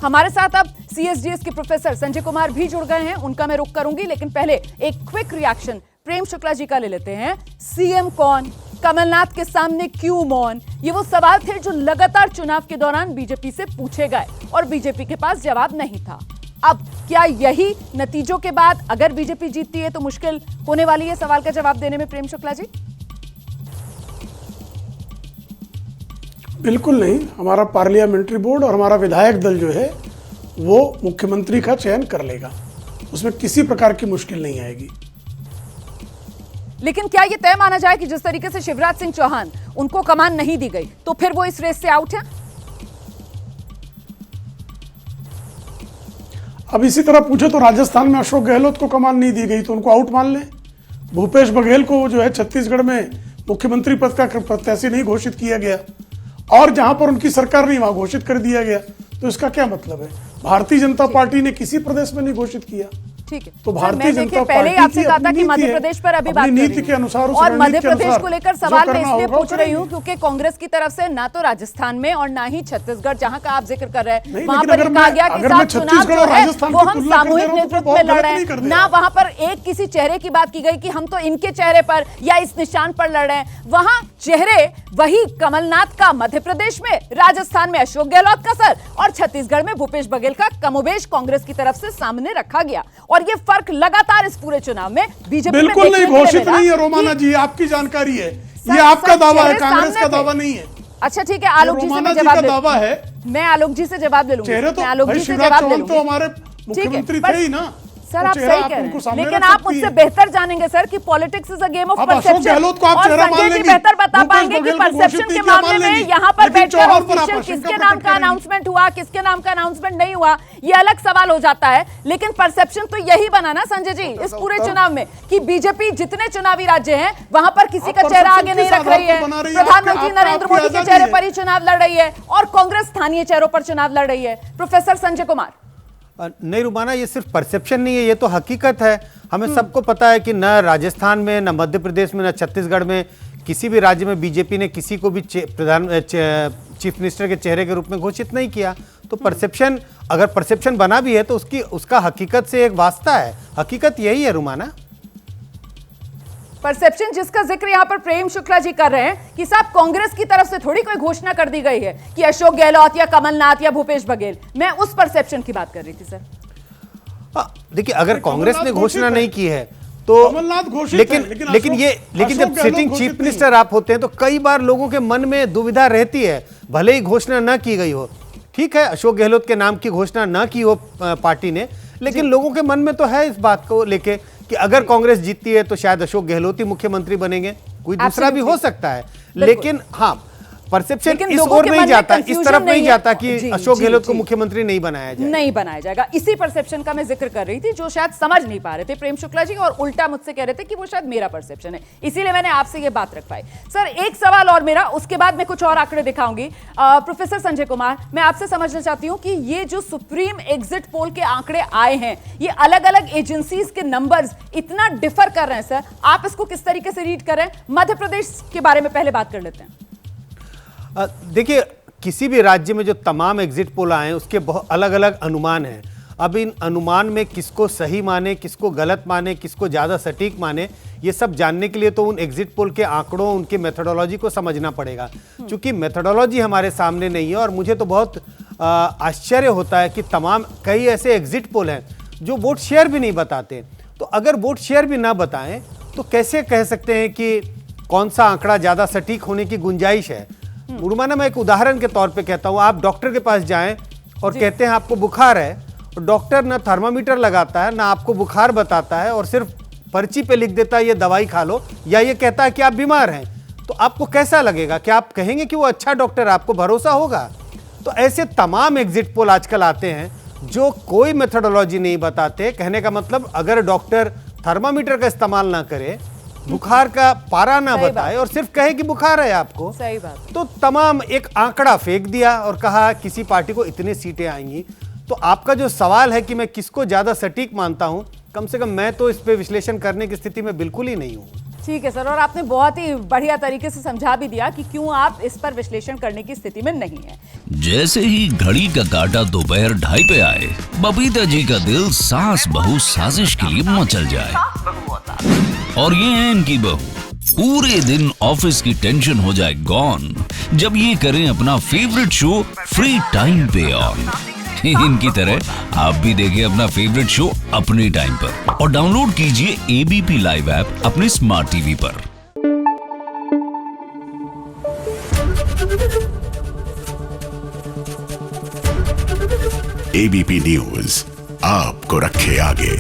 हमारे साथ अब सीएसडीएस के प्रोफेसर संजय कुमार भी जुड़ गए हैं, उनका मैं रुख करूंगी, लेकिन पहले एक क्विक रिएक्शन प्रेम शुक्ला जी का ले लेते हैं। सीएम कौन, कमलनाथ के सामने क्यों मौन, ये वो सवाल थे जो लगातार चुनाव के दौरान बीजेपी से पूछे गए और बीजेपी के पास जवाब नहीं था। अब क्या यही नतीजों के बाद अगर बीजेपी जीतती है तो मुश्किल होने वाली है सवाल का जवाब देने में प्रेम शुक्ला जी? बिल्कुल नहीं। हमारा पार्लियामेंट्री बोर्ड और हमारा विधायक दल जो है वो मुख्यमंत्री का चयन कर लेगा, उसमें किसी प्रकार की मुश्किल नहीं आएगी। लेकिन क्या यह तय माना जाए कि जिस तरीके से शिवराज सिंह चौहान, उनको कमान नहीं दी गई तो फिर वो इस रेस से आउट है? अब इसी तरह पूछे तो राजस्थान में अशोक गहलोत को कमान नहीं दी गई तो उनको आउट मान लें। भूपेश बघेल को जो है छत्तीसगढ़ में मुख्यमंत्री पद का प्रत्याशी नहीं घोषित किया गया और जहां पर उनकी सरकार नहीं वहां घोषित कर दिया गया, तो इसका क्या मतलब है? भारतीय जनता पार्टी ने किसी प्रदेश में नहीं घोषित किया। ठीक है, तो भारतीय जनता पहले ही आपसे कहा था कि मध्य प्रदेश पर अभी बात नीति के अनुसार और मध्य प्रदेश को लेकर सवाल मैं इसलिए पूछ रही हूं क्योंकि कांग्रेस की तरफ से ना तो राजस्थान में और ना ही छत्तीसगढ़ जहां का आप जिक्र कर रहे हैं वहां पर कहा गया कि साथ चुनाव जो है वो हम सामूहिक नेतृत्व में लड़ रहे हैं, ना वहां पर एक किसी चेहरे की बात की गई कि हम तो इनके चेहरे पर या इस निशान पर लड़ रहे हैं। वहां चेहरे वही कमलनाथ का मध्य प्रदेश में, राजस्थान में अशोक गहलोत का सर और छत्तीसगढ़ में भूपेश बघेल का कमोबेश कांग्रेस की तरफ से सामने रखा गया और ये फर्क लगातार इस पूरे चुनाव में बीजेपी बिल्कुल नहीं घोषित नहीं है। रोमाना जी आपकी जानकारी है, ये आपका दावा है, कांग्रेस का दावा नहीं है। अच्छा ठीक है, आलोक जी से मैं जवाब दावा है, मैं आलोक जी से जवाब ले लूंगी। तो आलोक जी से जवाब ले लूंगी। तो हमारे मुख्यमंत्री थे ही ना सर, आप सही कह रहे हैं, लेकिन आप मुझसे बेहतर जानेंगे सर कि politics is a game of perception. और संजय जी बेहतर बता पाएंगे कि परसेप्शन के मामले में यहाँ पर बैठकर ऑफिशियल किसके नाम का अनाउंसमेंट हुआ, किसके नाम का अनाउंसमेंट नहीं हुआ, ये अलग सवाल हो जाता है। लेकिन परसेप्शन तो यही बना ना संजय जी इस पूरे चुनाव में कि बीजेपी जितने चुनावी राज्य हैं वहां पर किसी का चेहरा आगे नहीं रख रही है। प्रधानमंत्री नरेंद्र मोदी के चेहरे पर ही चुनाव लड़ रही है और कांग्रेस स्थानीय चेहरों पर चुनाव लड़ रही है। प्रोफेसर संजय कुमार, नहीं रुमाना, ये सिर्फ परसेप्शन नहीं है, ये तो हकीकत है। हमें सबको पता है कि न राजस्थान में, न मध्य प्रदेश में, न छत्तीसगढ़ में किसी भी राज्य में बीजेपी ने किसी को भी चीफ मिनिस्टर के चेहरे के रूप में घोषित नहीं किया। तो परसेप्शन, अगर परसेप्शन बना भी है तो उसका हकीकत से एक वास्ता है। हकीकत यही है रुमाना। परसेप्शन जिसका जिक्र यहां पर प्रेम शुक्ला जी कर रहे हैं कि साहब कांग्रेस की तरफ से थोड़ी कोई घोषणा कर दी गई है कि अशोक गहलोत या कमलनाथ या भूपेश बघेल, मैं उस परसेप्शन की बात कर रही थी सर। देखिए, अगर कांग्रेस ने घोषणा नहीं की है तो लेकिन जब सिटिंग चीफ मिनिस्टर आप होते हैं तो कई बार लोगों के मन में दुविधा रहती है, भले ही घोषणा न की गई हो। ठीक है, अशोक गहलोत के नाम की घोषणा न की हो पार्टी ने, लेकिन लोगों के मन में तो है इस बात को लेके कि अगर कांग्रेस जीतती है तो शायद अशोक गहलोत ही मुख्यमंत्री बनेंगे, कोई दूसरा भी हो सकता है। लेकिन हाँ, परसेप्शन इस ओर नहीं जाता, इस तरफ नहीं जाता कि अशोक गहलोत को मुख्यमंत्री नहीं बनाया जाएगा। नहीं बनाया जाएगा, इसी परसेप्शन का मैं जिक्र कर रही थी जो शायद समझ नहीं पा रहे थे प्रेम शुक्ला जी और उल्टा मुझसे कह रहे थे कि वो शायद मेरा परसेप्शन है, इसीलिए मैंने आपसे ये बात रख पाई। सर एक सवाल और मेरा, उसके बाद मैं कुछ और आंकड़े दिखाऊंगी। प्रोफेसर संजय कुमार, मैं आपसे समझना चाहती हूं कि ये जो सुप्रीम एग्जिट पोल के आंकड़े आए हैं, ये अलग अलग एजेंसीज के नंबर्स इतना डिफर कर रहे हैं सर, आप इसको किस तरीके से रीड कर रहे हैं? मध्य प्रदेश के बारे में पहले बात कर लेते हैं। देखिए, किसी भी राज्य में जो तमाम एग्जिट पोल आए हैं उसके बहुत अलग अलग अनुमान हैं। अब इन अनुमान में किसको सही माने, किसको गलत माने, किसको ज़्यादा सटीक माने, ये सब जानने के लिए तो उन एग्जिट पोल के आंकड़ों, उनकी मेथोडोलॉजी को समझना पड़ेगा। क्योंकि मेथोडोलॉजी हमारे सामने नहीं है और मुझे तो बहुत आश्चर्य होता है कि कई ऐसे एग्जिट पोल हैं जो वोट शेयर भी नहीं बताते। तो अगर वोट शेयर भी ना बताएं तो कैसे कह सकते हैं कि कौन सा आंकड़ा ज़्यादा सटीक होने की गुंजाइश है? रुमाना, मैं एक उदाहरण के तौर पे कहता हूँ, आप डॉक्टर के पास जाएं और कहते हैं आपको बुखार है, और डॉक्टर ना थर्मामीटर लगाता है ना आपको बुखार बताता है और सिर्फ पर्ची पे लिख देता है ये दवाई खा लो, या ये कहता है कि आप बीमार हैं, तो आपको कैसा लगेगा? क्या आप कहेंगे कि वो अच्छा डॉक्टर है, आपको भरोसा होगा? तो ऐसे तमाम एग्जिट पोल आजकल आते हैं जो कोई मेथोडोलॉजी नहीं बताते। कहने का मतलब, अगर डॉक्टर थर्मामीटर का इस्तेमाल ना करे, बुखार का पारा ना बताए और सिर्फ कहे कि बुखार है आपको, सही बात, तो तमाम एक आंकड़ा फेंक दिया और कहा किसी पार्टी को इतने सीटें आएंगी। तो आपका जो सवाल है कि मैं किसको ज्यादा सटीक मानता हूं, कम से कम मैं तो इस पे विश्लेषण करने की स्थिति में बिल्कुल ही नहीं हूं। ठीक है सर, और आपने बहुत ही बढ़िया तरीके से समझा भी दिया कि क्यों आप इस पर विश्लेषण करने की स्थिति में नहीं है। जैसे ही घड़ी का काटा दोपहर 2:30 पे आए, बबीता जी का दिल सास बहू साजिश के लिए मचल जाए। और ये है इनकी बहू, पूरे दिन ऑफिस की टेंशन हो जाए गॉन जब ये करें अपना फेवरेट शो फ्री टाइम पे ऑन। इनकी तरह आप भी देखिए अपना फेवरेट शो अपने टाइम पर और डाउनलोड कीजिए एबीपी लाइव ऐप अपने स्मार्ट टीवी पर। एबीपी न्यूज आपको रखे आगे।